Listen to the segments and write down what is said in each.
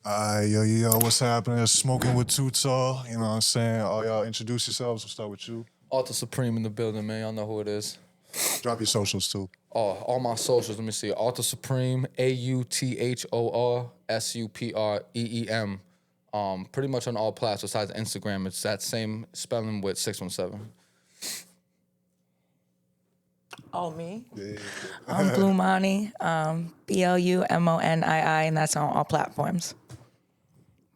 Yo, what's happening? Smoking with Too Tall, you know what I'm saying? All y'all introduce yourselves. We'll start with you. Supreem in the building, man. Y'all know who it is. Drop your socials too. Oh, all my socials. Let me see. Supreem, AuthorSupreem. Pretty much on all platforms besides Instagram. It's that same spelling with 617. Oh, me? Yeah. I'm Blu Monii, BluMonii, and that's on all platforms.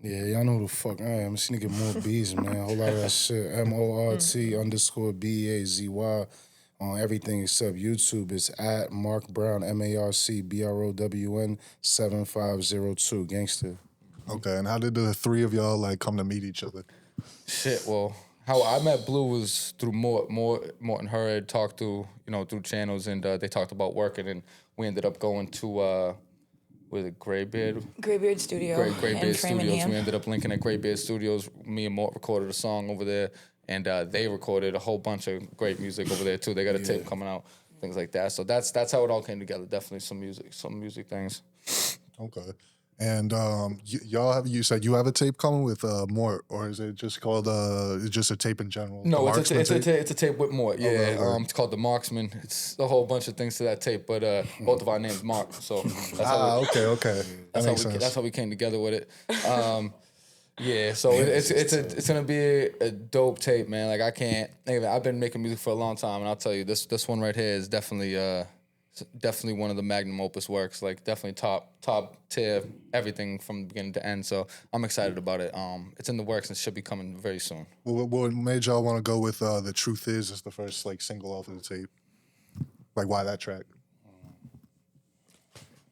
Yeah, y'all know who the fuck I am. This nigga Mort Beazy, man. A whole lot of that shit. MORT_BEAZY on everything except YouTube. It's at Mark Brown, MarcBrown 7502. Gangster. Okay, and how did the three of y'all like come to meet each other? Shit, well, how I met Blue was through Mort and her had talked through channels, and they talked about working, and we ended up going to was it Graybeard? Graybeard Studio. Graybeard Studios. We ended up linking at Graybeard Studios. Me and Mort recorded a song over there, and they recorded a whole bunch of great music over there too. They got a tape coming out, things like that. So that's how it all came together. Definitely some music things. Okay. And you said you have a tape coming with Mort, or is it just called just a tape in general? No, it's a tape with Mort. Yeah, it's called The Marksman. It's a whole bunch of things to that tape, but both of our names Mark, so that's how okay. That's how we came together with it. Yeah, so it's gonna be a dope tape, man. Like I've been making music for a long time, and I'll tell you this one right here is definitely one of the magnum opus works. Like definitely top tier, everything from beginning to end. So I'm excited about it. It's in the works and should be coming very soon. What made y'all want to go with The Truth Is as the first like single off of the tape? Like why that track?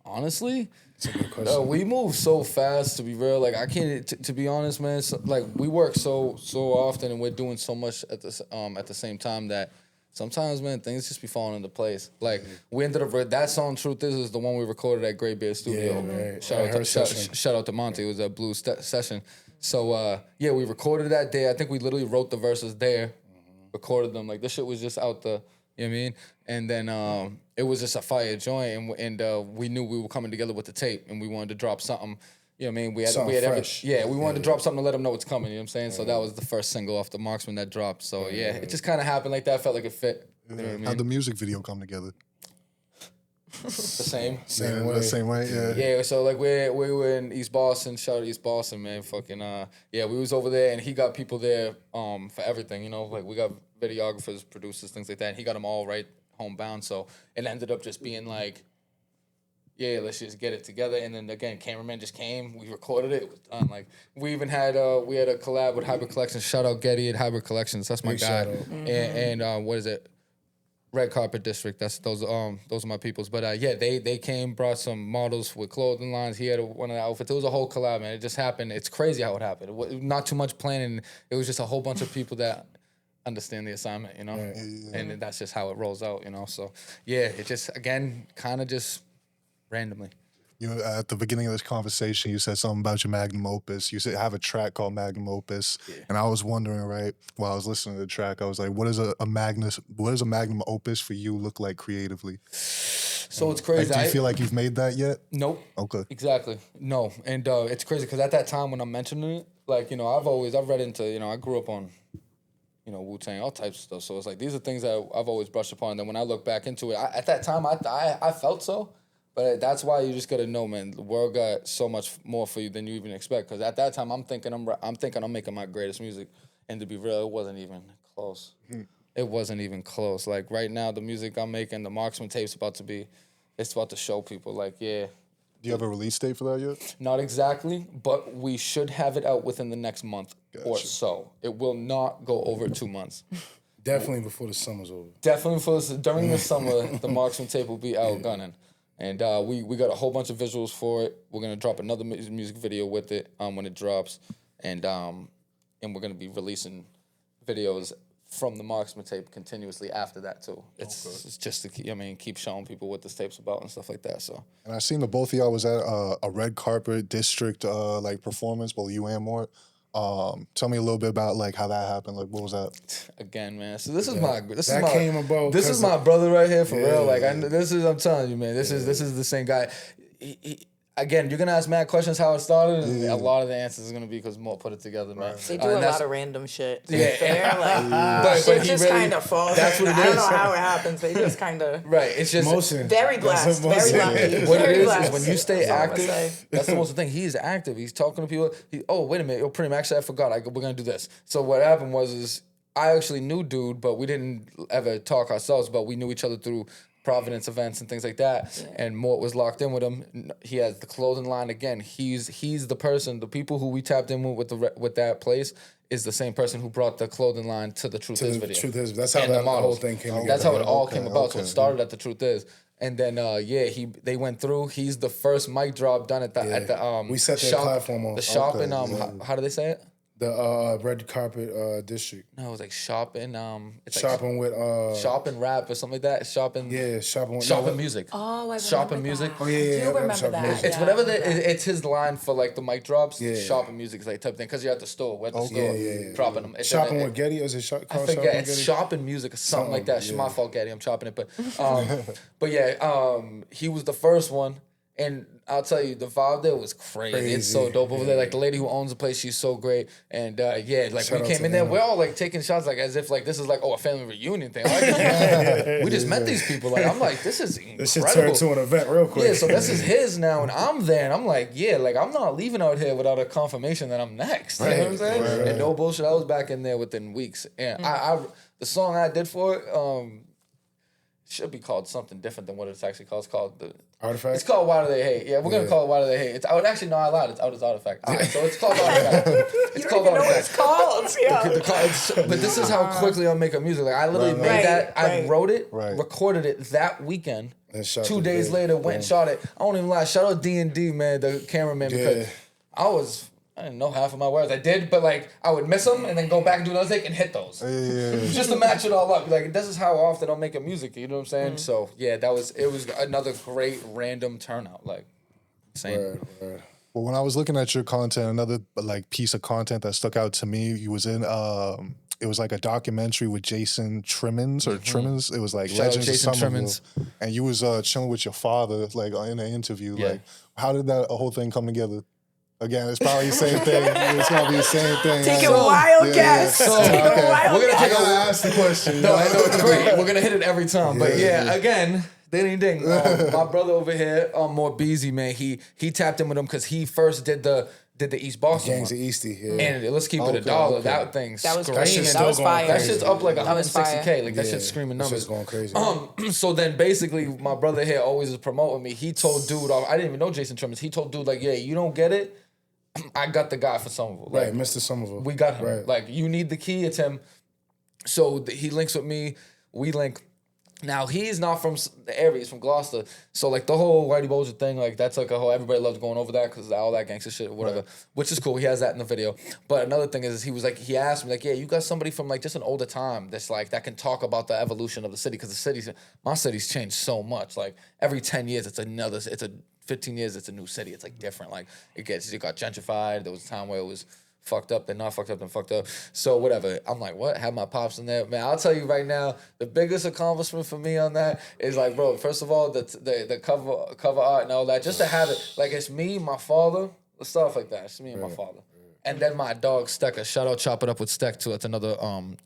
Honestly, That's a good question. we move so fast, to be real. Like I can't, to be honest, man. Like we work so often, and we're doing so much at the same time that sometimes, man, things just be falling into place. Like we ended up that song "Truth Is" the one we recorded at Graybeard Studio. Yeah, right. Shout out to Monty. It was a Blue session. So we recorded that day. I think we literally wrote the verses there, recorded them. Like this shit was just out the. You know what I mean? And then it was just a fire joint, and we knew we were coming together with the tape, and we wanted to drop something. You know what I mean? We had fresh. we wanted to drop something to let them know what's coming. You know what I'm saying? So that was the first single off the Marksman that dropped. So it just kind of happened like that. Felt like it fit. You know what I mean? How'd the music video come together? The same. Same way. The same way, yeah. Yeah, so like we were in East Boston. Shout out East Boston, man. Fucking we was over there, and he got people there for everything. You know, like we got videographers, producers, things like that. And he got them all right homebound. So it ended up just being like, yeah, let's just get it together. And then again, cameraman just came. We recorded it. It was done. Like we even had a collab with Hybrid Collections. Shout out Getty at Hybrid Collections. That's my Big guy. shout out. And what is it? Red Carpet District. Those are my peoples. But they came, brought some models with clothing lines. He had one of the outfits. It was a whole collab, man. It just happened. It's crazy how it happened. It was not too much planning. It was just a whole bunch of people that understand the assignment, you know, and that's just how it rolls out, you know. So it just again kind of just randomly. You know, at the beginning of this conversation, you said something about your magnum opus. You said have a track called Magnum Opus, and I was wondering, right, while I was listening to the track, I was like, what does a magnum opus for you look like creatively? So it's crazy. Like, do you feel like you've made that yet? Nope. Okay. Exactly. No, and it's crazy because at that time when I'm mentioning it, like I've read into I grew up on Wu-Tang, all types of stuff. So it's like these are things that I've always brushed upon. And then when I look back into it, at that time I felt so. But that's why you just gotta know, man. The world got so much more for you than you even expect. Because at that time, I'm thinking I'm making my greatest music, and to be real, it wasn't even close. It wasn't even close. Like right now, the music I'm making, the Marksman tape's about to show people. Like Do you have a release date for that yet? Not exactly, but we should have it out within the next month or so. It will not go over 2 months. Definitely before the summer's over. During the summer, the Marksman tape will be out gunning. And we got a whole bunch of visuals for it. We're gonna drop another music video with it when it drops, and we're gonna be releasing videos from the Marksman tape continuously after that too. It's just to keep showing people what this tape's about and stuff like that. So. And I seen the both of y'all was at a Red Carpet District like performance, both you and Mort. Tell me a little bit about like how that happened. Like what was that? Again, man. So this is my brother right here for real. Like I'm telling you, man. This is the same guy. Again, you're gonna ask mad questions how it started, and a lot of the answers is gonna be because Mort put it together, man. They do a lot of random shit. Yeah. Fair, like, But shit he just really- kind of falls. that's what it I don't is. know how it happens. They just kind of Right. It's just Motion. very blessed, very lucky. what it very is blessed. when you stay That's all I'm gonna say. active. That's the most thing. He's active. He's talking to people. Oh, wait a minute. Yo, Supreem, actually, I forgot. We're gonna do this. So what happened was I actually knew dude, but we didn't ever talk ourselves. But we knew each other through Providence events and things like that. Yeah. And Mort was locked in with him. He has the clothing line again. He's the person. The people who we tapped in with that place is the same person who brought the clothing line to the Truth Is video. Truth Is. That's how and that whole thing came together. That's how it all came about. So it started at the Truth Is. And then they went through. He's the first mic drop done at the we set that platform on the shop in how do they say it? The red carpet district. No, it was like shopping. It's shopping like, with shopping rap or something like that. Shopping. Yeah, shopping with shopping music. Oh, I remember shopping music. That. Oh yeah, I do remember shopping that. music. It's whatever it's his line for like the mic drops. Yeah. Shopping music is like type of thing because you're at the store. We're at the store Yeah. dropping them. It's shopping with Getty, is it I forget. It's shopping music or something like that. It's my fault, Getty. I'm chopping it, but yeah, he was the first one. And I'll tell you, the vibe there was crazy. It's so dope over there. Like the lady who owns the place, she's so great. And like Shout we came in there, we're all like taking shots, like as if like this is like a family reunion thing. Like, we just met these people. Like I'm like, this is incredible. This shit turned to an event real quick. Yeah, so this is his now, and I'm there, and I'm like, yeah, like I'm not leaving out here without a confirmation that I'm next. You know what I'm saying? Right. And no bullshit, I was back in there within weeks. And I the song I did for it, should be called something different than what it's actually called. It's called the Artifact. It's called Why Do They Hate? Yeah, we're gonna call it Why Do They Hate. It's out. Actually, no, I lied. It's out as Artifact. All right, so it's called Artifact. It's called Know what it's called. Yeah. But this is how quickly I'm making music. Like I literally made that. I wrote it, recorded it that weekend. And shot 2 days later, went and shot it. I don't even lie. Shout out D&D, man, the cameraman, because I didn't know half of my words. I did, but like I would miss them and then go back and do another take and hit those. Just to match it all up. Like this is how often I'm making music. You know what I'm saying? So yeah, it was another great random turnout. Like insane. Right. Well, when I was looking at your content, another like piece of content that stuck out to me, you was in it was like a documentary with Jason Trimmins or Trimmins. It was like Shout Legends of Jason Somerville. And you was chilling with your father like in an interview. Yeah. Like how did that whole thing come together? Again, it's probably the same thing. It's gonna be the same thing. Take a wild guess. So, Take a wild we're gonna guess. take I gotta ask the question. No, I know it's great. We're gonna hit it every time. But yeah, again, ding. My brother over here, Mort Beazy, man, he tapped in with him because he first did the East Boston Gangs one. of Eastie. Yeah. And let's keep it $1. That thing's That was screaming. crazy. That was fire. That shit's up like That was fire. 160K. Like that shit's screaming That numbers. shit's going crazy. So then basically my brother here always is promoting me. He told dude, I didn't even know Jason Trimmins. He told dude like, yeah, you don't get it. I got the guy for Somerville. Like, Right, Mr. Somerville. we got him. Right. Like, you need the key, it's him. So he links with me. We link. Now, he's not from the area. He's from Gloucester. So, like, the whole Whitey Bulger thing, like, that's like a whole, everybody loves going over that because all that gangster shit or whatever, which is cool. He has that in the video. But another thing is he asked me, like, yeah, you got somebody from, like, just an older time that's, like, that can talk about the evolution of the city because my city's changed so much. Like, every 10 years, it's 15 years, it's a new city. It's, like, different. Like, it got gentrified. There was a time where it was fucked up, then not fucked up, then fucked up. So whatever. I'm like, what? Have my pops in there. Man, I'll tell you right now, the biggest accomplishment for me on that is like, bro, first of all, the cover art and all that, just to have it, like it's me, my father, stuff like that. It's me and my father. And then my dog Stecker. Shout out Chop It Up with Steck too. It's another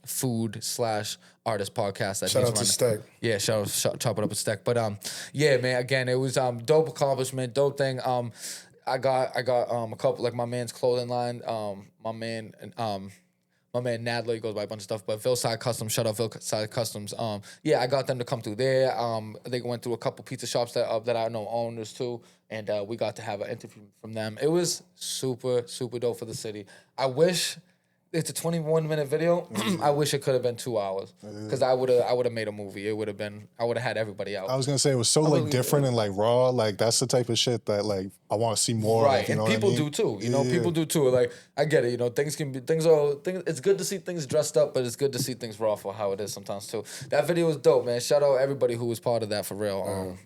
food/artist podcast that Shout he's out to running. Steck. Yeah, shout Chop It Up with Steck. But yeah, man, again, it was dope accomplishment, dope thing. I got a couple, like my man's clothing line. My man Nadler, he goes by a bunch of stuff, but Vilside Customs, shout out Vilside Customs. Yeah, I got them to come through there. They went through a couple pizza shops that I know owners too, and we got to have an interview from them. It was super, super dope for the city. I wish it's a 21-minute video. I wish it could have been 2 hours because I would have made a movie. It would have been. I would have had everybody out. I was gonna say it was so like different and like raw. Like that's the type of shit that like I want to see more. Right, of, you and know people what I mean? do too. You know, people do too. Like I get it. You know, things. It's good to see things dressed up, but it's good to see things raw for how it is sometimes too. That video was dope, man. Shout out everybody who was part of that for real.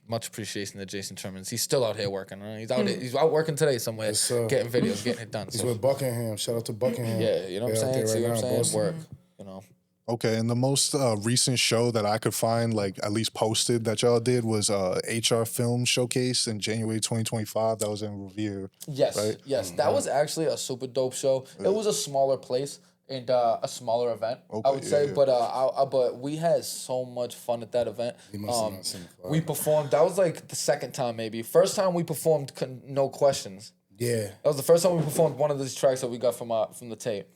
Much appreciation to Jason Trimmins. He's still out here working. Right? He's out working today somewhere, getting videos, getting it done. He's So, with Buckingham. Shout out to Buckingham. yeah, you know what I'm saying. See what I'm saying? Boston. Work. You know. Okay, and the most recent show that I could find, like at least posted that y'all did, was HR Film Showcase in January 2025. That was in Revere. Yes, Right? yes, that was actually a super dope show. It was a smaller place and a smaller event, I would say. yeah. But we had so much fun at that event. You must have not seen it before. We performed. That was like the second time, maybe. First time we performed, No Questions. Yeah. That was the first time we performed one of these tracks that we got from the tape,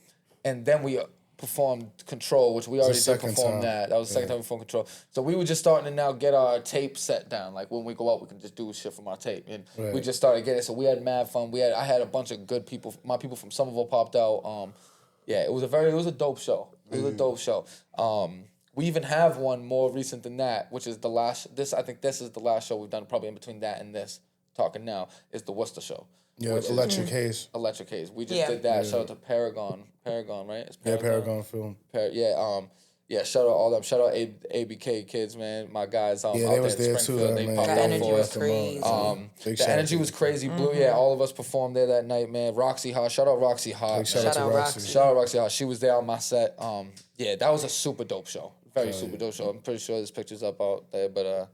and then we performed Control, which we already did second perform time. that. That was the second time we performed Control. So we were just starting to now get our tape set down. Like when we go out, we can just do shit from our tape, and we just started getting. So we had mad fun. I had a bunch of good people. My people from Somerville popped out. Yeah, it was a dope show. It was a dope show. We even have one more recent than that, which is the last. I think this is the last show we've done. Probably in between that and this, talking now, is the Worcester show. Yeah, Electric Haze. Electric Haze. We just did that. Shout out to Paragon, right? It's Paragon Film. Shout out all them. Shout out ABK kids, man. My guys. Yeah, out they there was in there too. Springfield. They Man. popped The out energy for was us. crazy. The energy was crazy. Blue, yeah. All of us performed there that night, man. Roxy Hot. Shout out Roxy Hot. Big shout man. out to Shout out Roxy. Roxy. Shout out Roxy Hot. She was there on my set. Yeah, that was a super dope show. Very super dope show. I'm pretty sure there's pictures up out there, but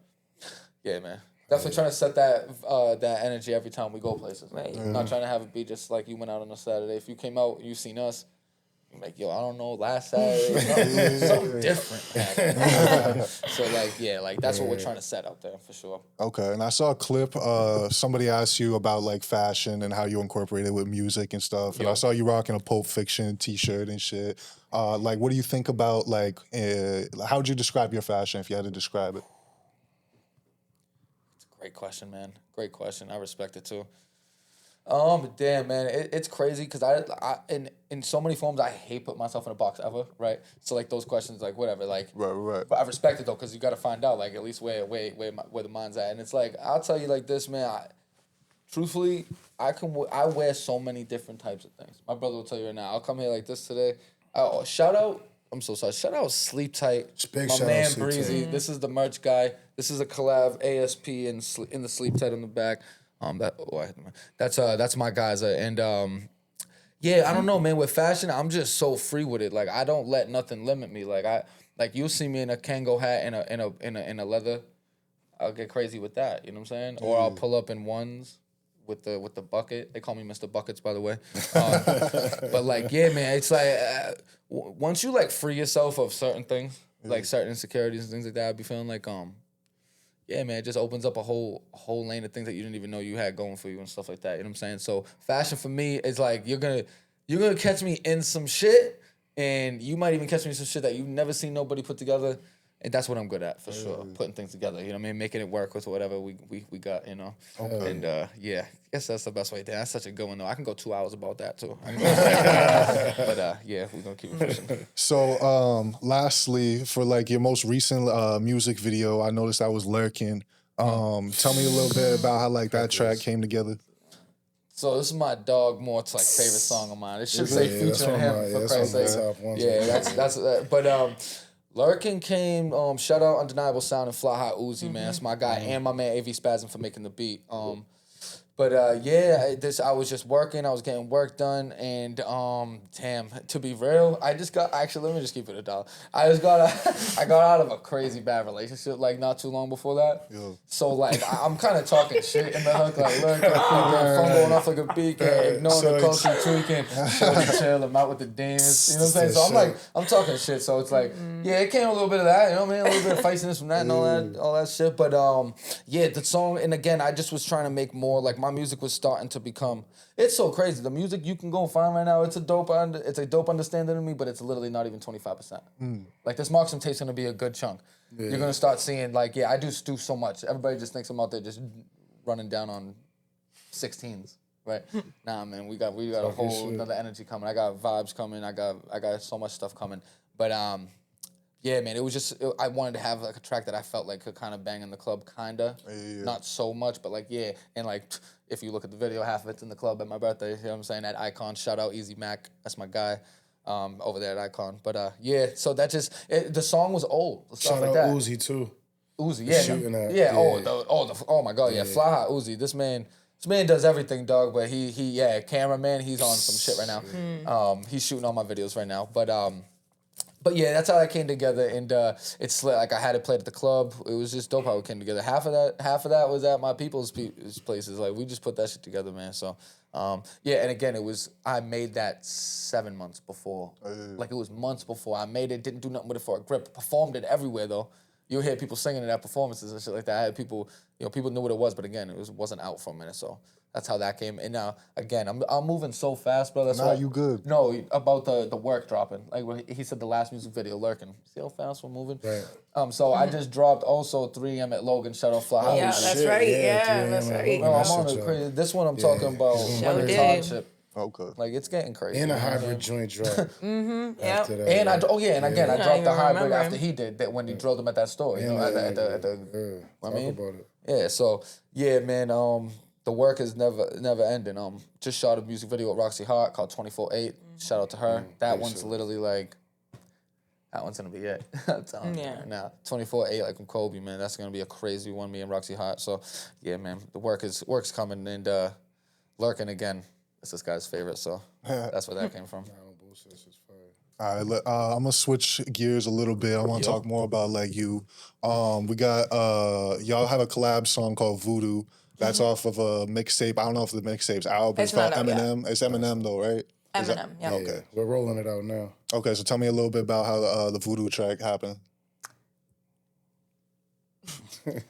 yeah, man. Definitely trying to set that energy every time we go places. Right. Not trying to have it be just like you went out on a Saturday. If you came out, you seen us, you're like, yo, I don't know, last Saturday, something different. So that's what we're trying to set out there for sure. Okay, and I saw a clip. Somebody asked you about like fashion and how you incorporate it with music and stuff. And I saw you rocking a Pulp Fiction T-shirt and shit. Like, what do you think about like? How would you describe your fashion if you had to describe it? Great question, man. Great question. I respect it too. But damn, man, it's crazy because I in so many forms I hate putting myself in a box ever, right? So like those questions, like whatever, like Right. But I respect it though because you got to find out like at least where the mind's at, and it's like I'll tell you like this, man. Truthfully, I wear so many different types of things. My brother will tell you right now. I'll come here like this today. Shout out. I'm so sorry. Shout out Sleep Tight. Big My shout out man Sleep Breezy. Tight. This is the merch guy. This is a collab ASP and in the Sleep Tight on the back. That's my guys. Yeah, I don't know, man. With fashion, I'm just so free with it. Like I don't let nothing limit me. Like you'll see me in a Kango hat in a leather. I'll get crazy with that. You know what I'm saying? Or I'll pull up in ones with the bucket. They call me Mr. Buckets, by the way. But like, yeah, man, it's like once you like free yourself of certain things, like certain insecurities and things like that, I be feeling like yeah, man, it just opens up a whole lane of things that you didn't even know you had going for you and stuff like that. You know what I'm saying? So fashion for me is like you're gonna catch me in some shit, and you might even catch me in some shit that you've never seen nobody put together. And that's what I'm good at for sure, putting things together. You know what I mean? Making it work with whatever we got. You know. Okay. And yeah, I guess that's the best way. That's such a good one though. I can go 2 hours about that too. But yeah, we're gonna keep it pushing. So, lastly, for like your most recent music video, I noticed I was lurking. Tell me a little bit about how like that track came together. So this is my dog Mort's like favorite song of mine. It should say that's featuring one of him my- for that's Christ's one of sake. my top ones. Yeah, that's but Lurkin came, shout out Undeniable Sound and Fly Hot Uzi, man. That's my guy and my man AV Spasm for making the beat. But yeah, I was just working, I was getting work done, and damn, to be real, let me just keep it $1. I got out of a crazy bad relationship like not too long before that. Yo. So like I'm kind of talking shit in the hook, like look, phone going off like a beacon, ignoring the culture, tweaking, shorty chill, I'm out with the demons, you know what I'm saying? So I'm like, I'm talking shit, so it's like, yeah, it came a little bit of that, you know what I mean? A little bit of feistiness from that and all that shit. But yeah, the song, and again, I just was trying to make more like my music was starting to become. It's so crazy. The music you can go find right now, it's a dope understanding of me, but it's literally not even 25%. Like this Marks and Tate's gonna be a good chunk. Yeah. You're gonna start seeing like, yeah, I do so much. Everybody just thinks I'm out there just running down on 16s, right? Nah, man, we got a whole another energy coming. I got vibes coming. I got so much stuff coming. But yeah, man, it was just I wanted to have like a track that I felt like could kind of bang in the club, kinda, not so much, but like yeah, and like if you look at the video, half of it's in the club at my birthday. You know what I'm saying? At Icon, shout out Easy Mac, that's my guy, over there at Icon. But yeah, so that the song was old, stuff Shout like out that. Uzi too. Uzi, yeah, shooting at- yeah. yeah. Oh my God, yeah. Fly Hot Uzi. This man does everything, dog. But he cameraman. He's on some shit right now. He's shooting all my videos right now. But But yeah, that's how that came together, and it's like I had it played at the club. It was just dope how it came together. Half of that was at my people's places. Like we just put that shit together, man. So yeah, and again, I made that 7 months before. Like it was months before I made it. Didn't do nothing with it for a grip. Performed it everywhere though. You hear people singing it at performances and shit like that. I had people, people knew what it was, but again, it wasn't out for a minute. So that's how that came. And now again, I'm moving so fast, bro. That's Nah, why you good. No, about the work dropping. Like when he said the last music video, Lurking. See how fast we're moving? Right. So I just dropped also 3M at Logan. Shout out Fly. Yeah, that's right. Yeah, that's right. No, I'm on it crazy. This one I'm talking about. Show Winter did. Township. Okay. Like it's getting crazy. And a hybrid joint drop. Yep. After that. And I dropped the even hybrid remember. after he did that when he drilled him at that store. You know, at the Talk about it. yeah. So yeah, man. The work is never ending. Just shot a music video with Roxy Hart called 24/8. Shout out to her. That one's literally like. That one's gonna be it. I'm telling you right now. 24/8 like from Kobe, man. That's gonna be a crazy one. Me and Roxy Hart. So yeah, man. The work's coming and Lurking again. It's this guy's favorite. So that's where that came from. All right, I'm gonna switch gears a little bit. I want to talk more about like you. We got y'all have a collab song called Voodoo. That's off of a mixtape. I don't know if the mixtape's out, but it's called not out yet. Eminem. It's Eminem though, right? Eminem, yeah. Okay. We're rolling it out now. Okay, so tell me a little bit about how the Voodoo track happened.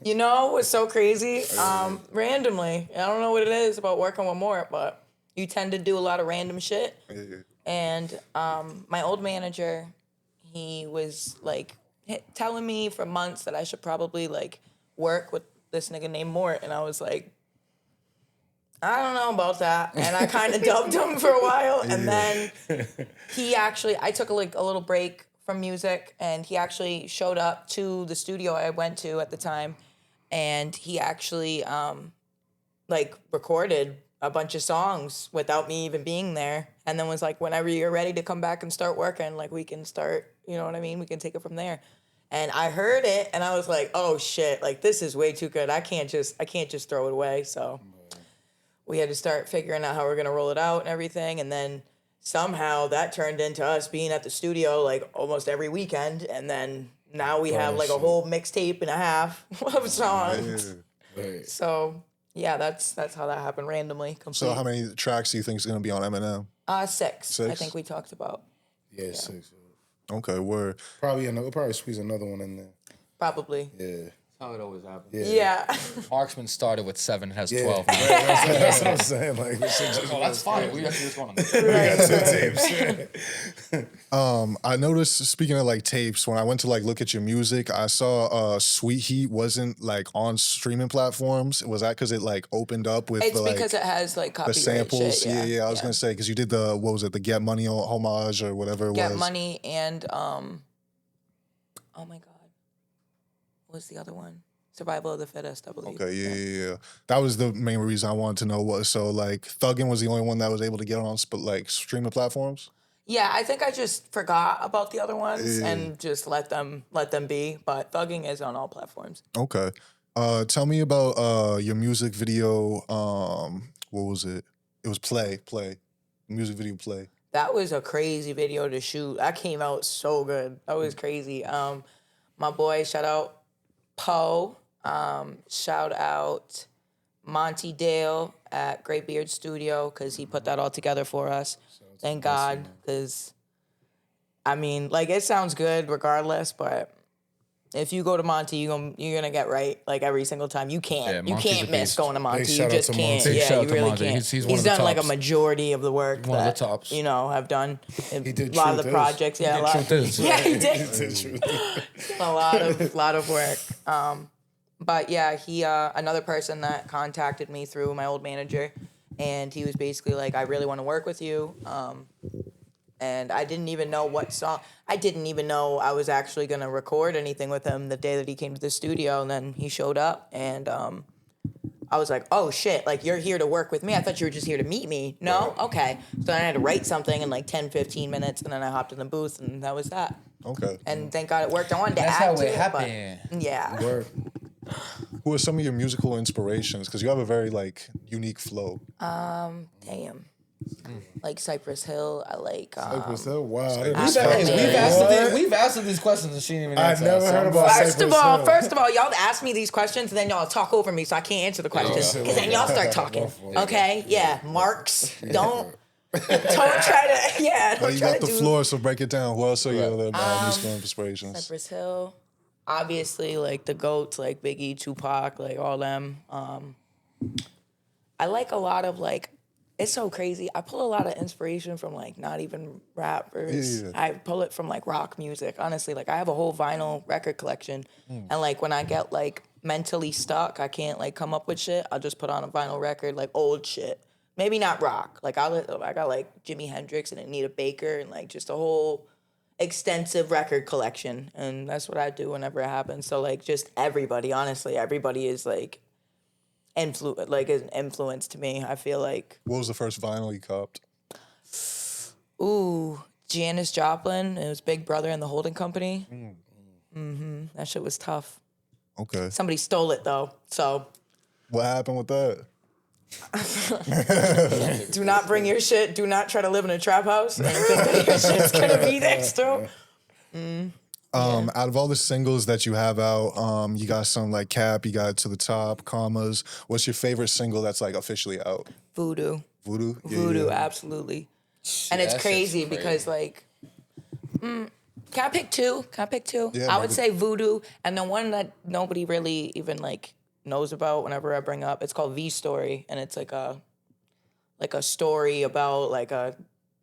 You know what's so crazy? Randomly. I don't know what it is about working with Mort, but you tend to do a lot of random shit. Yeah. And my old manager, he was like telling me for months that I should probably like work with this nigga named Mort. And I was like, I don't know about that. And I kind of dubbed him for a while. And then I took a little break from music, and he actually showed up to the studio I went to at the time. And he actually recorded a bunch of songs without me even being there, and then was like, whenever you're ready to come back and start working, like we can start, you know what I mean? We can take it from there. And I heard it and I was like, oh shit, like this is way too good. I can't just throw it away. So we had to start figuring out how we're gonna roll it out and everything. And then somehow that turned into us being at the studio like almost every weekend. And then now we have like a whole mixtape and a half of songs. Right. So yeah, that's how that happened randomly. Complete. So how many tracks do you think is gonna be on Eminem? 6. I think we talked about. Yeah, 6. Okay, word. We'll probably squeeze another one in there. Probably. Yeah. How it always happens. Yeah. Marksman started with 7, has Yeah. 12. Right, that's what I'm saying. Like, we should just That's fine. We actually just want to. I noticed, speaking of like tapes, when I went to like look at your music, I saw Sweet Heat wasn't like on streaming platforms. Was that because it like opened up with It's the, because it has like the copyright samples? shit. Yeah. I was gonna say because you did the the Get Money homage or whatever it was. Get Money and oh my god, what was the other one? Survival of the Fittest, I believe. Okay, yeah. That was the main reason I wanted to know what. So like Thuggin' was the only one that was able to get on like streaming platforms. Yeah, I think I just forgot about the other ones and just let them be. But Thugging is on all platforms. Okay. Tell me about your music video. What was it? It was Play. Music video Play. That was a crazy video to shoot. That came out so good. That was crazy. My boy, shout out Poe. Shout out Monty Dale at Great Beard Studio because he put that all together for us. Thank God, because I mean, like it sounds good regardless, but if you go to Monty, you're gonna get right like every single time. You can't miss going to Monty. You just can't. Yeah, you really can't. He's done like a majority of the work One of that the tops. Have done. He did a lot of the Truth projects. Yeah, a lot. Yeah, he did. A lot of work. But yeah, he another person that contacted me through my old manager, and he was basically like, I really want to work with you. And I didn't even know what song. I didn't even know I was actually going to record anything with him the day that he came to the studio. And then he showed up, and I was like, oh shit, like you're here to work with me. I thought you were just here to meet me. No? Okay. So then I had to write something in like 10, 15 minutes, and then I hopped in the booth, and that was that. Okay. And thank God it worked. I wanted to That's add how to it it, happened. but yeah. Word. Who are some of your musical inspirations? Because you have a very like unique flow. Damn. Like Cypress Hill. I like. Cypress Hill? Wow. We've We've asked her these questions and she didn't even I answer. never heard about First of Cypress all, Hill. y'all ask me these questions and then y'all talk over me, so I can't answer the questions because then y'all start talking. Okay? Yeah, Marks. Don't try to. Yeah. Well, Don't you try got to the do floor, so break it down. Who else are your other musical inspirations? Cypress Hill. Obviously, like the GOATs, like Biggie, Tupac, like all them. I like a lot of like. It's so crazy. I pull a lot of inspiration from like not even rappers. Yeah. I pull it from like rock music. Honestly, like I have a whole vinyl record collection, and like when I get like mentally stuck, I can't like come up with shit. I'll just put on a vinyl record, like old shit. Maybe not rock. Like I got like Jimi Hendrix and Anita Baker and like just a whole extensive record collection, and that's what I do whenever it happens. So like just everybody, honestly, everybody is like an influence to me. I feel like. What was the first vinyl you copped? Ooh, Janis Joplin. It was Big Brother and the Holding Company. That shit was tough. Okay. Somebody stole it though, so What happened with that? do not bring your shit. Do not try to live in a trap house and think that your shit's gonna be there still. Out of all the singles that you have out, you got some like Cap, you got To the Top, Commas. What's your favorite single that's like officially out? Voodoo. Voodoo? Yeah, Voodoo, yeah. absolutely. And it's that shit's crazy because like, can I pick two? Yeah, I would baby. say Voodoo, and the one that nobody really even like knows about whenever I bring up, it's called V Story, and it's like a story about like a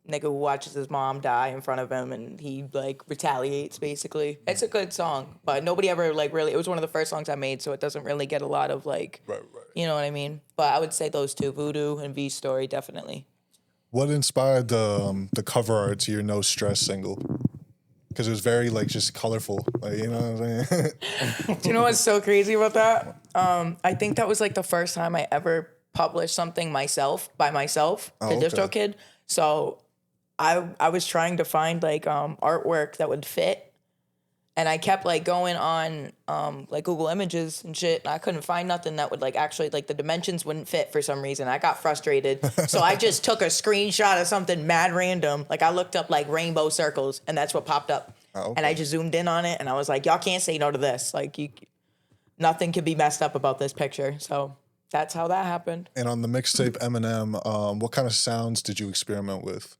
nigga who watches his mom die in front of him and he like retaliates basically. It's a good song, but nobody ever like really, it was one of the first songs I made, so it doesn't really get a lot of like, Right. you know what I mean? But I would say those two, Voodoo and V Story, definitely. What inspired the cover art to your No Stress single? Because it was very like just colorful, like, you know what I'm saying? Do you know what's so crazy about that? I think that was like the first time I ever published something by myself to okay. DistroKid. So I was trying to find like artwork that would fit, and I kept like going on like Google Images and shit, and I couldn't find nothing that would like actually like the dimensions wouldn't fit for some reason. I got frustrated, so I just took a screenshot of something mad random. Like I looked up like rainbow circles, and that's what popped up. okay. And I just zoomed in on it, and I was like, y'all can't say no to this. Like nothing could be messed up about this picture. So that's how that happened. And on the mixtape Eminem, what kind of sounds did you experiment with?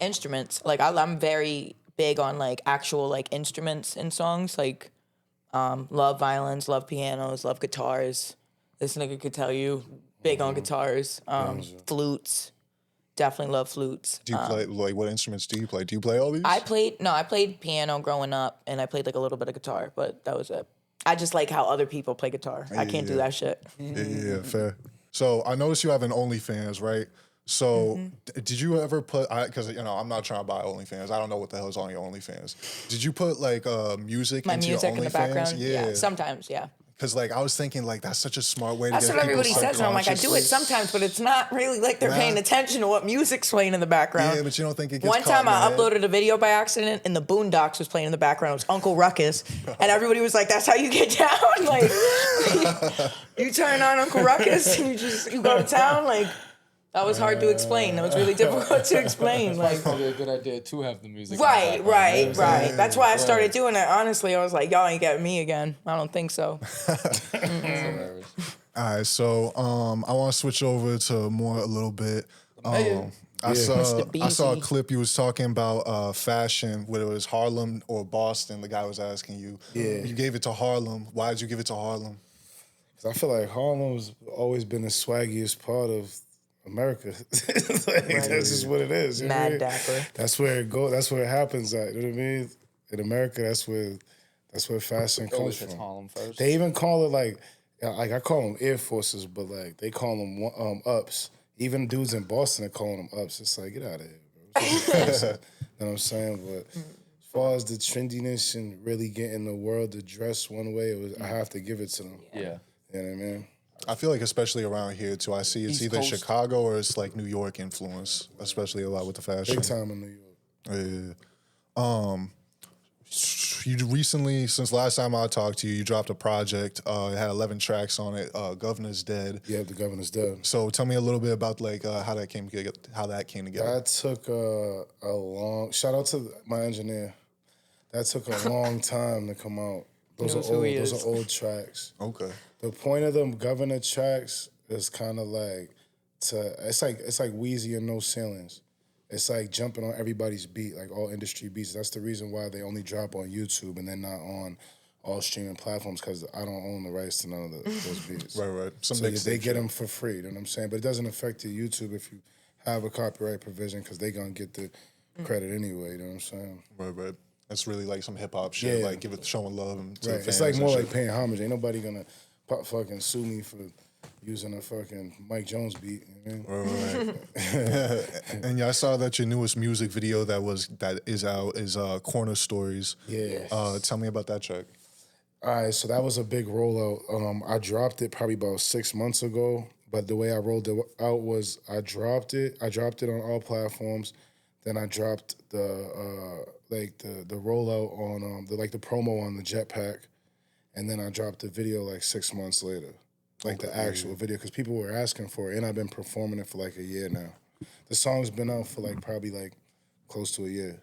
Instruments. Like I'm very big on like actual like instruments in songs. Like love violins, love pianos, love guitars. This nigga could tell you big on guitars. Flutes. Definitely love flutes. Do you play like what instruments do you play? Do you play all these? I played piano growing up, and I played like a little bit of guitar, but that was it. I just like how other people play guitar. I can't do that shit. Yeah, fair. So I noticed you have an OnlyFans, right? So did you ever put? Because you know I'm not trying to buy OnlyFans. I don't know what the hell is on your OnlyFans. Did you put like music My into music your OnlyFans? in the background. Yeah, sometimes. Yeah. Because like I was thinking like that's such a smart way That's to get what people everybody says, and I'm like, I do it sometimes, but it's not really like they're paying attention to what music's playing in the background. Yeah, but you don't think it gets One caught time in I the head? uploaded a video by accident, and the Boondocks was playing in the background. It was Uncle Ruckus, and everybody was like, "That's how you get down? Like, you turn on Uncle Ruckus and you go to town? Like, that was hard to explain. That was really difficult to explain. Like, It's probably a good idea to have the music. right. That's why I started doing it. Honestly, I was like, y'all ain't getting me again. I don't think so. All right, so I want to switch over to more a little bit. I saw a Beazy. clip you was talking about fashion, whether it was Harlem or Boston. The guy was asking you. Yeah. You gave it to Harlem. Why did you give it to Harlem? I feel like Harlem's always been the swaggiest part of America. That's just what it is. You know what I Mad mean? dapper. That's where it goes. That's where it happens at. You know what I mean? In America, that's where fashion comes Always hits from. Harlem first. They even call it like I call them Air Forces, but like they call them ups. Even dudes in Boston are calling them ups. It's like, get out of here, bro. You know what I'm saying? But as far as the trendiness and really getting the world to dress one way, I have to give it to them. Yeah. You know what I mean? I feel like especially around here too. I see it's East either Coast. Chicago or it's like New York influence, especially a lot with the fashion. Big time in New York. Yeah. you recently, since last time I talked to you, you dropped a project. It had 11 tracks on it. Governor's Dead. Yeah, the Governor's Dead. So tell me a little bit about like how that came together. That took a long. Shout out to my engineer. That took a long time to come out. Those are old. Those are old tracks. Okay. The point of them Governor tracks is kind of like it's like Weezy and No Ceilings. It's like jumping on everybody's beat, like all industry beats. That's the reason why they only drop on YouTube and they're not on all streaming platforms, because I don't own the rights to none of those beats. Right. So they get them for free, you know what I'm saying? But it doesn't affect your YouTube if you have a copyright provision, because they going to get the credit anyway, you know what I'm saying? Right. That's really like some hip hop shit, Yeah. like showing love and to Right. the fans. It's like and more shit. like paying homage. Ain't nobody going to fucking sue me for using a fucking Mike Jones beat. You know? Right. And yeah, I saw that your newest music video that is out is Corner Stories. Yeah. Tell me about that track. All right, so that was a big rollout. I dropped it probably about 6 months ago, but the way I rolled it out was I dropped it on all platforms. Then I dropped the rollout on the promo on the Jetpack, and then I dropped the video like 6 months later. Like the actual video, because people were asking for it, and I've been performing it for like a year now. The song's been out for like probably like close to a year.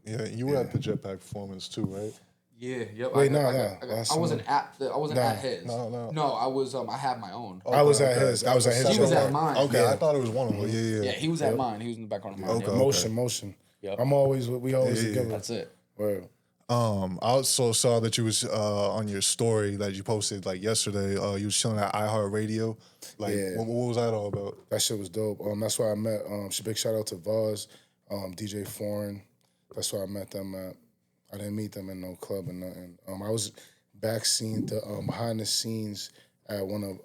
Yeah, you were at the Jetpack performance too, right? Yeah, yep. Wait, I wasn't at his. No. No, I was. I had my own. I was at his. I was at his. He was show. at mine. Okay, Yeah. I thought it was one of them. Yeah, he was at mine. He was in the background of mine. Okay. Yep. Motion. Yep. We always together. That's it. Word. I also saw that you was on your story that you posted like yesterday. You was chilling at iHeartRadio. Like, Yeah. what was that all about? That shit was dope. That's why I met. Big shout out to Vaz, DJ Foreign. That's why I met them at. I didn't meet them in no club or nothing. I was behind the scenes at one of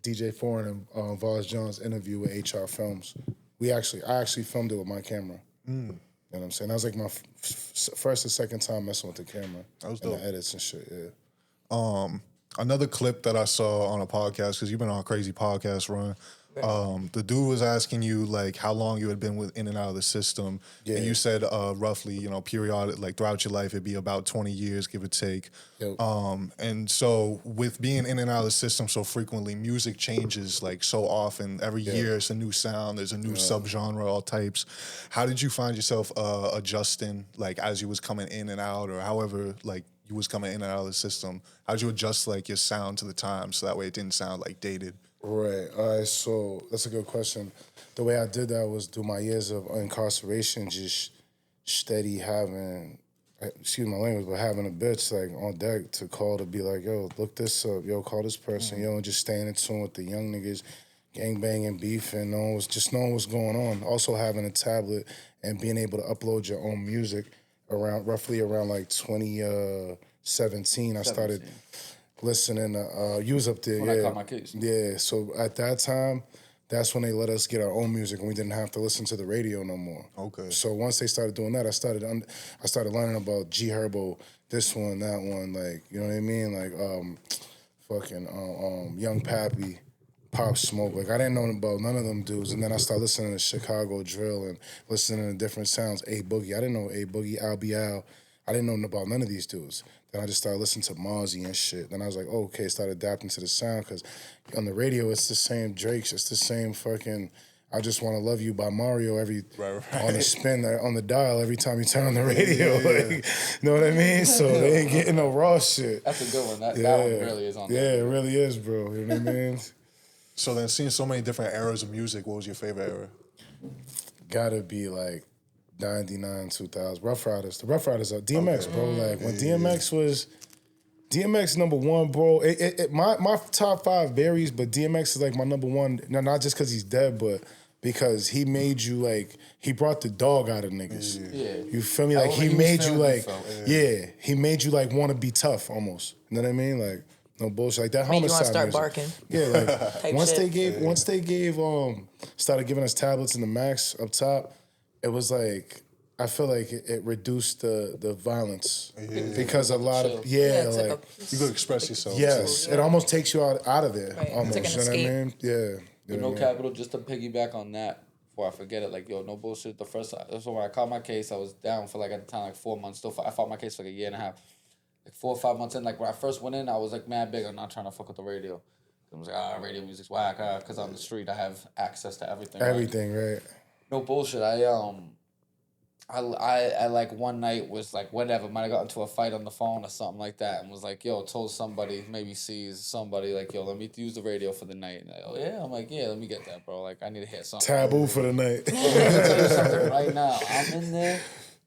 DJ Foreign and Vaz John's interview with HR Films. I actually filmed it with my camera. You know what I'm saying? That was like my first or second time messing with the camera. That was and dope. the edits and shit, yeah. Another clip that I saw on a podcast, because you've been on a crazy podcast run. The dude was asking you like how long you had been in and out of the system, and you said roughly, periodic, like throughout your life, it'd be about 20 years, give or take. Yep. And so with being in and out of the system so frequently, music changes like so often. Every year it's a new sound, there's a new subgenre, all types. How did you find yourself adjusting, like as you was coming in and out, or however like you was coming in and out of the system? How'd you adjust like your sound to the time so that way it didn't sound like dated? Right. All right. So that's a good question. The way I did that was through my years of incarceration, just steady having, excuse my language, but having a bitch like on deck to call to be like, yo, look this up, yo, call this person, yo, and just staying in tune with the young niggas, gang banging, beefing, knowing what's going on. Also having a tablet and being able to upload your own music roughly around like 2017. I started listening to Use Up There. When I caught my case. Yeah, so at that time, that's when they let us get our own music and we didn't have to listen to the radio no more. Okay. So once they started doing that, I started learning about G Herbo, this one, that one, like, you know what I mean? Like Young Pappy, Pop Smoke. Like I didn't know about none of them dudes. And then I started listening to Chicago Drill and listening to different sounds. A Boogie. I didn't know A Boogie, Al B. Al. I didn't know about none of these dudes. Then I just started listening to Mozzie and shit. Then I was like, oh, okay, started adapting to the sound, because on the radio it's the same Drake's, it's the same fucking I Just Want to Love You by Mario on the spin, on the dial every time you turn on the radio. Like, you know what I mean? So they ain't getting no raw shit. That's a good one. That one really is on there. Yeah, it really is, bro. You know what I mean? So then, seeing so many different eras of music, what was your favorite era? Gotta be like 99, 2000. Rough Riders. The Rough Riders are DMX, bro. Like when DMX was DMX #1, bro. My top 5 varies, but DMX is like my #1. No, not just because he's dead, but because he made you like, he brought the dog out of niggas. Yeah. You feel me? Like he made you like, he made you like want to be tough almost. You know what I mean? Like no bullshit. Like that Made you want homicide to start music. barking. Yeah, like once shit. they gave started giving us tablets in the Max up top, it was like I feel like it reduced the violence because a lot of it's like like You could express yourself. yes, it almost takes you out of there Right. almost. It's like an You know what I escape. mean? Yeah. But no capital, just to piggyback on that before I forget it, like, yo, no bullshit. That's when I caught my case, I was down for like at the time, like 4 months. I fought my case for like a year and a half. like 4 or 5 months in, like when I first went in, I was like mad big. I'm not trying to fuck with the radio. I was like, radio music's whack. Because on the street, I have access to everything. Everything, right? No bullshit. I like one night was like whatever, might have got into a fight on the phone or something like that, and was like, yo, told somebody, maybe sees somebody like, yo, let me use the radio for the night. And like, oh yeah, I'm like, yeah, let me get that, bro. Like I need to hear something. Taboo for the night. Bro, let me tell you something right now. I'm in there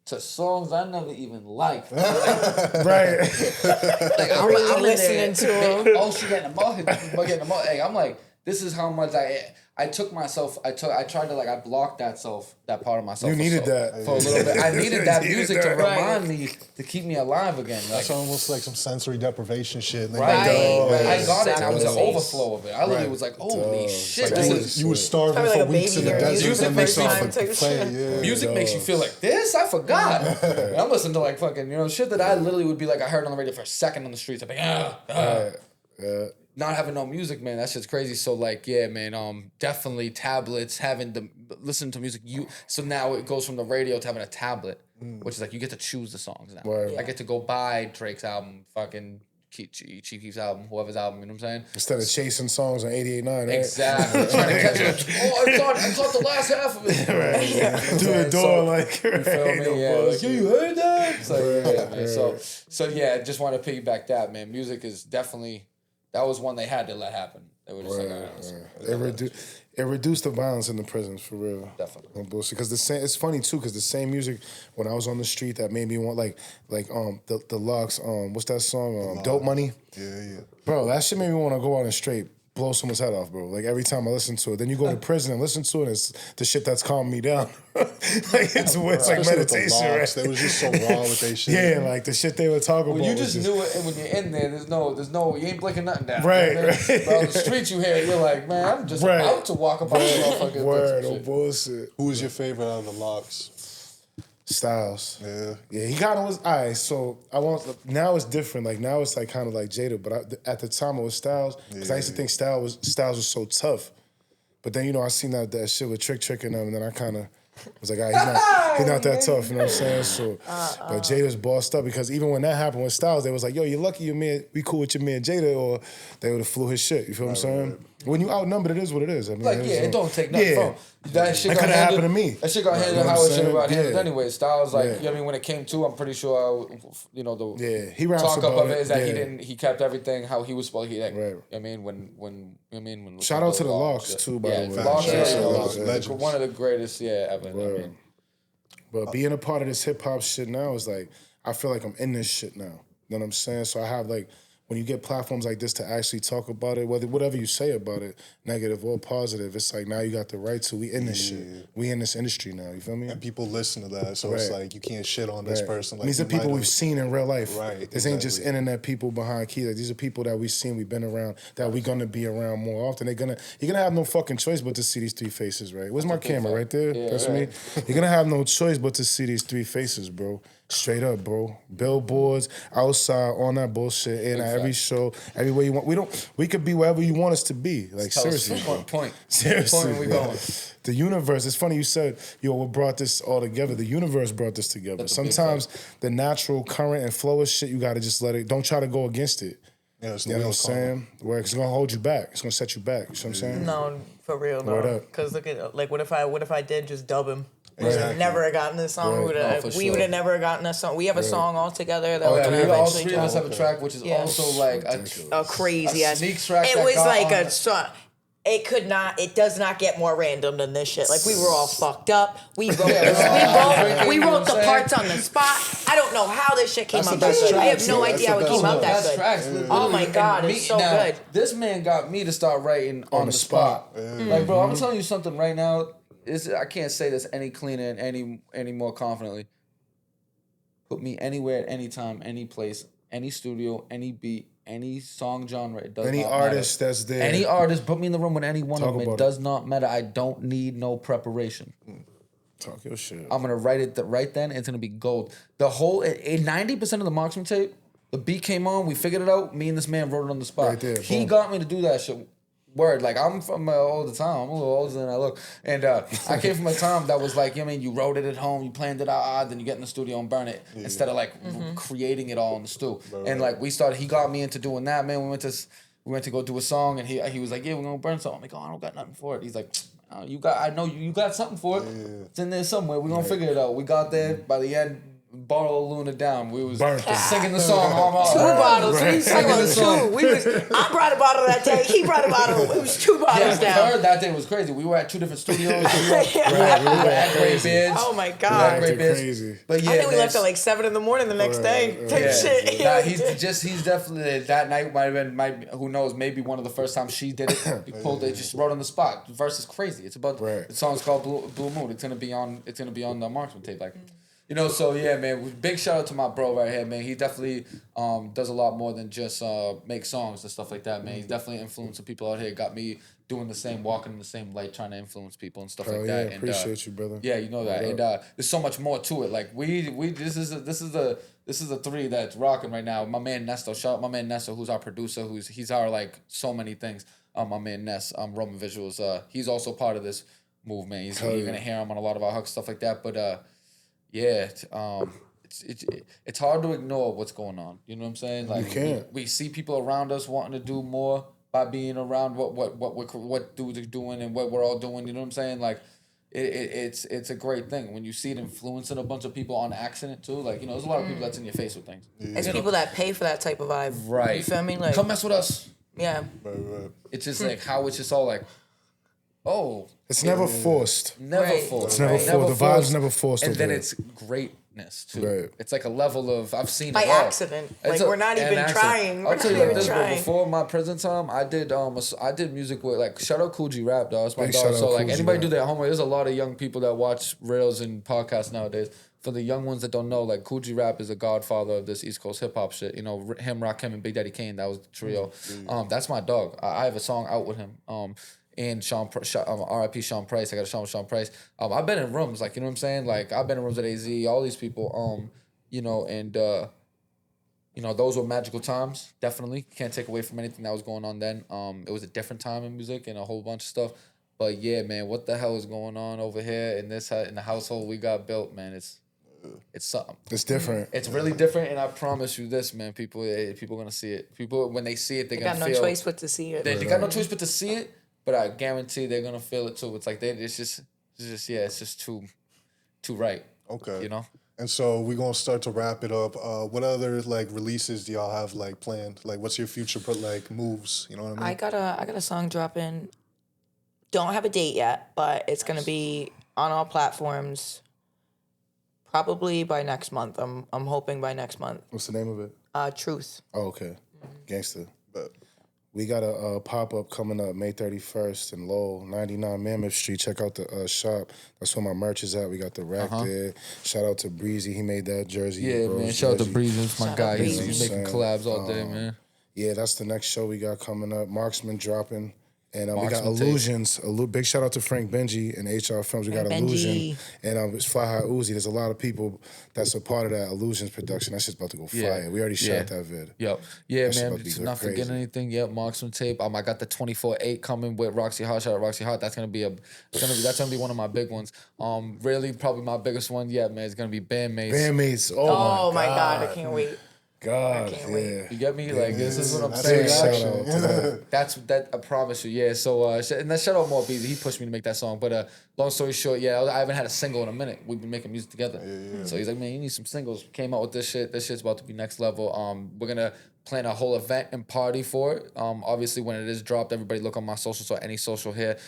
to songs I never even liked. Right. Like I'm listening to them. Oh, she getting them all. Hey, I'm like, this is how much I took myself. I tried to like I blocked that part of myself. You needed that for a little bit. I needed that needed music that. to remind me to keep me alive again. Like, That's almost like some sensory deprivation shit. right. I got it. I was an Exactly. overflow of it. I literally was like, holy shit. Like This you were starving Probably for like a weeks in baby the hearing desert. music And for they the start first time to type play. shit. Yeah. music makes you feel like this. I forgot. And I'm listening to like fucking shit that I literally would be like I heard on the radio for a second on the streets. I'm like Yeah. not having no music, man, that shit's crazy. So like, yeah, man, definitely tablets, listen to music. So now it goes from the radio to having a tablet, which is like you get to choose the songs now. Right. I get to go buy Drake's album, fucking Chief Keef's album, whoever's album. You know what I'm saying? Instead of chasing songs on 88.9, right? Exactly. Trying to catch it. Oh, I caught the last half of it. Right. Through the door, like, You feel right, me? no Yeah. Like, bullshit. yo, you heard that? It's like, yeah, man. So yeah, just want to piggyback that, man. Music is definitely. That was one they had to let happen. They were just like, all right, It reduced the violence in the prisons for real. Definitely. No bullshit. Because it's funny too. Because the same music when I was on the street that made me want the Lux. What's that song? Dope Money. Yeah. Bro, that shit made me want to go out and straight blow someone's head off, bro. Like every time I listen to it, then you go to prison and listen to it, and it's the shit that's calming me down. Like it's like Especially with the meditation, locks, right? They was just so raw with their shit. Yeah, like the shit they were talking When about. you just knew it, and when you're in there, there's no, you ain't blinking nothing down. Right, You know what I mean? right. But on the street, you hear it, you're like, man, I'm just Right. about to walk up on the motherfucker. Word, no bullshit. Who was your favorite out of the locks? Styles. Yeah. He kind of was. All right, so now it's different. Like now it's like kind of like Jada, but at the time it was Styles because I used to think Styles was so tough. But then I seen that shit with Trick and them, and then I kind of was like, all right, he's not that tough. You know what I'm saying? So, but Jada's bossed up because even when that happened with Styles, they was like, yo, you're lucky your man, we cool with your man Jada, or they would have flew his shit. You feel what I'm saying? Right. When you outnumbered, it is what it is. I mean, Like, it don't take nothing from that shit. That could have happened to me. That shit got handled how it should have got handled anyway. Styles, like, you know what I mean? When it came to, I'm pretty sure, he raps talk up about of it is that he kept everything how he was supposed to. Like, right. I mean, when shout out to the Locks too, by the way. Locks, one of the greatest, ever. Right. I mean. But being a part of this hip hop shit now is like, I feel like I'm in this shit now. You know what I'm saying? So I have like, when you get platforms like this to actually talk about it, whatever you say about it, negative or positive, it's like now you got the right to. We in this shit. We in this industry now. You feel me? And people listen to that, so it's like you can't shit on this person. Like, these are people we've seen in real life. Right. This ain't just internet people behind keys. Like, these are people that we've seen, we've been around, that we're gonna be around more often. You're gonna have no fucking choice but to see these three faces, right? Where's my camera? Right there? Yeah, that's right. me. You're gonna have no choice but to see these three faces, bro. Straight up, bro. Billboards, outside, on that bullshit, in at every show, everywhere you want. We could be wherever you want us to be. Like, seriously. Point. Seriously. Point, we going. The universe, it's funny you said, what brought this all together? The universe brought this together. Sometimes the natural current and flow of shit, you gotta just let it, don't try to go against it. Yeah, it's You know what I'm saying? Where it's gonna hold you back. It's gonna set you back. You know what I'm saying? No, for real, Word no. up. Because look at, like, what if I did just dub him? We would Exactly. have never gotten this song. Right. We would have never gotten a song. We have a song all together that we're gonna We all eventually three of us drop. have a track, which is also like A crazy a ass sneak track It that was got like on a song. It does not get more random than this shit. Like, we were all fucked up. We wrote the parts on the spot. I don't know how this shit came That's out the best that good. I track, have no too. idea how it That's came the out that best good. tracks. Oh my God, it's so good. This man got me to start writing on the spot. Like, bro, I'm telling you something right now. I can't say this any cleaner and any more confidently. Put me anywhere at any time, any place, any studio, any beat, any song genre. It does Any not artist matter. that's there. Any artist, put me in the room with any one Talk of them. about It does not matter. I don't need no preparation. Talk your shit. I'm gonna write it right then. It's gonna be gold. The whole 90% of the Marksman tape, the beat came on. We figured it out. Me and this man wrote it on the spot. Right there, He boom. got me to do that shit. word. Like, I'm from an older time. I'm a little older than I look. And I came from a time that was like, you wrote it at home, you planned it out, then you get in the studio and burn it instead of like creating it all in the stew. And like he got me into doing that, man. We went to go do a song, and he was like, yeah, we're gonna burn something. I'm like, oh, I don't got nothing for it. He's like, oh, I know you got something for it. Yeah. It's in there somewhere. We're gonna figure it out. We got there. By the end, bottle of Luna down. We was singing the song. Two bottles. We singing the song. I brought a bottle that day. He brought a bottle. It was 2 bottles down. Heard that day was crazy. We were at 2 different studios. We were at Great Beards. Oh my God. Crazy. But yeah, I think we left at like 7 a.m. the next day. Type shit. Nah, he's definitely, that night might have been, who knows, maybe one of the first times she did it. He pulled it, just wrote on the spot. The verse is crazy. It's about, the song's called Blue Moon. It's gonna be on the Marksman tape. Like, so yeah, man, big shout out to my bro right here, man. He definitely does a lot more than just make songs and stuff like that, man. He's definitely influencing people out here. Got me doing the same, walking in the same light, trying to influence people and stuff like that. And, appreciate you, brother. Yeah, you know that. And there's so much more to it. Like this is the 3 that's rocking right now. My man Nesto, shout out my man Nesto, who's our producer, he's our like so many things. My man Ness, Roman Visuals, he's also part of this movement. You're gonna hear him on a lot of our hooks, stuff like that. But yeah, it's hard to ignore what's going on. You know what I'm saying? Like, you can't. We see people around us wanting to do more by being around what dudes are doing and what we're all doing. You know what I'm saying? Like, it's a great thing when you see it influencing a bunch of people on accident too. Like, there's a lot of people that's in your face with things. It's people that pay for that type of vibe. Right. You feel me? Like, come mess with us. Yeah. Right. It's just like how it's just all like, oh. It's never forced. Never forced. It's never forced. The vibe's never forced. And then it's greatness too. Right. It's like a level of, I've seen by it all. accident. Like, we're not even trying. I'll tell you this, but before my prison time, I did music with, like, shout out Coogee Rap, dog. That's my dog. So like, anybody do their homework. There's a lot of young people that watch reels and podcasts nowadays. For the young ones that don't know, like, Coogee Rap is a godfather of this East Coast hip hop shit. Him, Rakim, and Big Daddy Kane, that was the trio. That's my dog. I have a song out with him. And R.I.P. Sean Price. I got a song with Sean Price. I've been in rooms, like, you know what I'm saying? Like, I've been in rooms at AZ, all these people, and those were magical times, definitely. Can't take away from anything that was going on then. It was a different time in music and a whole bunch of stuff. But yeah, man, what the hell is going on over here in the household we got built, man? It's something. It's different. It's really different, and I promise you this, man. People are gonna see it. People, when they see it, they're gonna feel. They got no choice but to see it. They got no choice but to see it. But I guarantee they're gonna feel it too. It's like it's just too right. Okay. And so we're gonna start to wrap it up. What other like releases do y'all have like planned? Like, what's your future like moves? You know what I mean? I got a song dropping. Don't have a date yet, but it's gonna be on all platforms. Probably by next month. I'm hoping by next month. What's the name of it? Truth. Oh, okay. Gangsta. But we got a pop-up coming up May 31st in Lowell, 99 Mammoth Street. Check out the shop. That's where my merch is at. We got the rack there. Shout out to Breezy. He made that jersey. Yeah, man. Shout out to Breezy. That's my guy. He's making collabs all day, man. Yeah, that's the next show we got coming up. Marksman dropping. And we got Illusions. Big shout out to Frank Benji and HR Films. We got Illusion. And it's Fly High Uzi. There's a lot of people that's a part of that Illusions production. That's just about to go fire. We already shot that vid. Yep. Yeah, man. Not forgetting anything. Yep. Marksman tape. I got the 24/8 coming with Roxy Hot. Shout out Roxy Hot. That's gonna be one of my big ones. Really probably my biggest one yet, man. It's gonna be Bandmates. Bandmates. Oh my God. I can't wait. God, I can't wait. You get me? Like, this is what I'm saying. I promise you. Yeah. So, and then shout out Mort Beazy. He pushed me to make that song. But long story short, I haven't had a single in a minute. We've been making music together. So he's like, man, you need some singles. Came out with this shit. This shit's about to be next level. We're gonna plan a whole event and party for it. Obviously, when it is dropped, everybody look on my social. So any social here,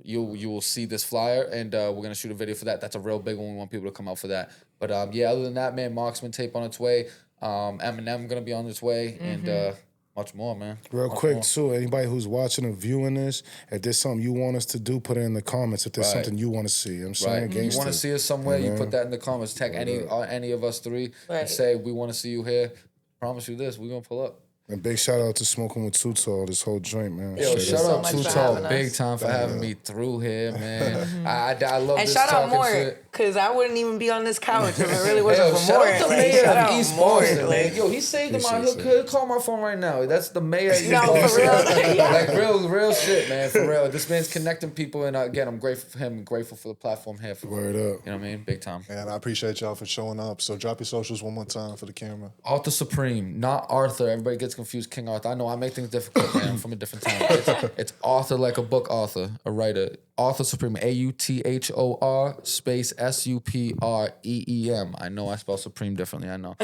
you will see this flyer, and we're gonna shoot a video for that. That's a real big one. We want people to come out for that. But other than that, man, Marksman tape on its way. Eminem gonna be on its way, and much more, man. Real quick, too, anybody who's watching or viewing this, if there's something you want us to do, put it in the comments. If there's something you want to see, I'm saying, you want to see us somewhere, you put that in the comments. Tag any of us three and say we want to see you here. Promise you this, we're gonna pull up. And big shout out to Smoking with Too Tall, this whole joint, man. Yo, shout so out much to for Tall, having us. big time for having me through here, man. I love And this shout out talking Mort, shit. because I wouldn't even be on this couch if it really Yo, wasn't for shout Mort. out the Like, mayor shout of out East Mort, Boston, like- man. Yo, he saved him out. Appreciate He'll call my phone right now. That's the mayor of East No, for Boston. real. Like real shit, man. For real. This man's connecting people, and again, I'm grateful for him. and grateful for the platform here. For Word up. You know what I mean? Big time. And I appreciate y'all for showing up. So drop your socials one more time for the camera. Arthur Supreem, not Arthur. Everybody gets confused. King Arthur. I know I make things difficult, man. I'm from a different time. It's Arthur like a book author, a writer. Arthur Supreem, AUTHOR space SUPREEM. I know I spell Supreme differently. I know.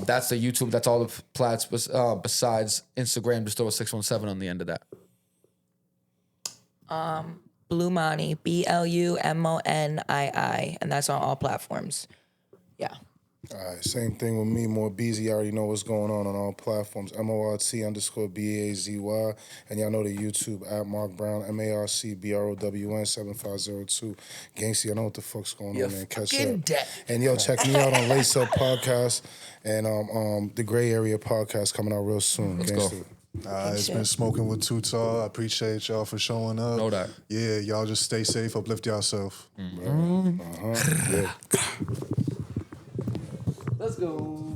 That's the YouTube. That's all the plats besides Instagram. Just throw a 617 on the end of that. Blu Monii, BLUMONII, and that's on all platforms. Yeah. All right, same thing with me, Mort Beazy. You already know what's going on all platforms. MORT_BAZY. And y'all know the YouTube at Mark Brown, MARCBROWN 7502. Gangsty, I know what the fuck's going on, man. Catch up. And yo, check me out on Lace Up Podcast and the Gray Area Podcast coming out real soon. Let's go. It's been Smoking with Too Tall. I appreciate y'all for showing up. Know that. Yeah, y'all just stay safe. Uplift yourself. Yeah. Let's go.